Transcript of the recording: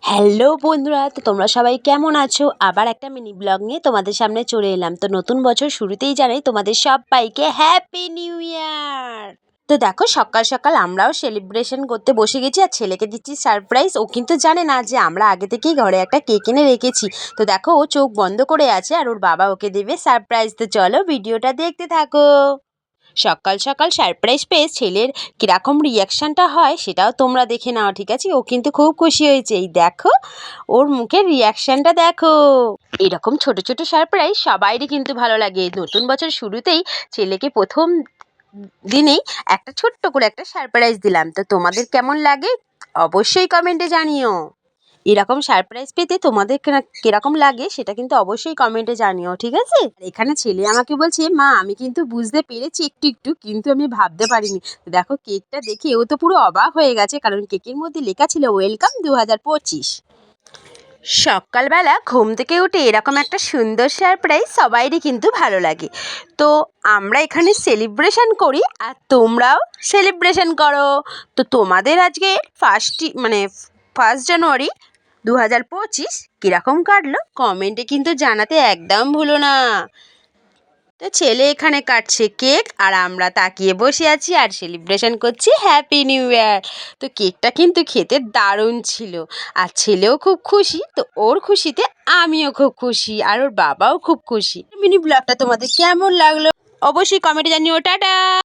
Hello বন্ধুরা, তো তোমরা সবাই কেমন আছো? আবার একটা মিনি ব্লগ নিয়ে তোমাদের সামনে চলে এলাম। তো নতুন বছর শুরুতেই জানাই তোমাদের সবাইকে হ্যাপি নিউ ইয়ার। তো দেখো, সকাল সকাল আমরাও সেলিব্রেশন করতে বসে গেছি আর ছেলেকে দিচ্ছি সারপ্রাইজ। ও কিন্তু জানে না যে আমরা আগে থেকেই ঘরে একটা কেক এনে রেখেছি। তো দেখো, ও চোখ বন্ধ করে আছে আর ওর বাবা ওকে দেবে সারপ্রাইজ। তো চলো ভিডিওটা দেখতে থাকো। সকাল সকাল সারপ্রাইজ পেয়ে ছেলের কিরকম রিয়াকশনটা হয় সেটাও তোমরা দেখে নাও, ঠিক আছে? ও কিন্তু খুব খুশি হয়েছে। এই দেখো, ওর মুখের রিয়াকশনটা দেখো। এরকম ছোট ছোট সারপ্রাইজ সবাইরই কিন্তু ভালো লাগে। নতুন বছর শুরুতেই ছেলেকে প্রথম দিনেই একটা ছোট্ট করে একটা সারপ্রাইজ দিলাম। তো তোমাদের কেমন লাগে অবশ্যই কমেন্টে জানিও। এরকম সারপ্রাইজ পেতে তোমাদের কিরকম লাগে সেটা কিন্তু অবশ্যই কমেন্টে জানিও, ঠিক আছে? এখানে ছেলে আমাকে বলছে, মা আমি কিন্তু বুঝতে পেরেছি একটু একটু, কিন্তু আমি ভাবতে পারিনি। দেখো, কেকটা দেখে ও তো পুরো অবাক হয়ে গেছে, কারণ কেকের মধ্যে লেখা ছিল ওয়েলকাম 2025। সকালবেলা ঘুম থেকে উঠে এরকম একটা সুন্দর সারপ্রাইজ সবাইরই কিন্তু ভালো লাগে। তো আমরা এখানে সেলিব্রেশন করি আর তোমরাও সেলিব্রেশন করো। তো তোমাদের আজকে ফার্স্ট জানুয়ারি 2025 কীরকম কাটলো কমেন্টে কিন্তু জানাতে একদম ভুলো না। তো ছেলে এখানে কাটছে কেক আর আমরা তাকিয়ে বসে আছি আর সেলিব্রেশন করছি হ্যাপি নিউ ইয়ার। তো কেকটা কিন্তু খেতে দারুণ ছিল আর ছেলেও খুব খুশি। তো ওর খুশিতে আমিও খুব খুশি আর ওর বাবাও খুব খুশি। মিনি ব্লগটা তোমাদের কেমন লাগলো অবশ্যই কমেন্টে জানিও। টাটা।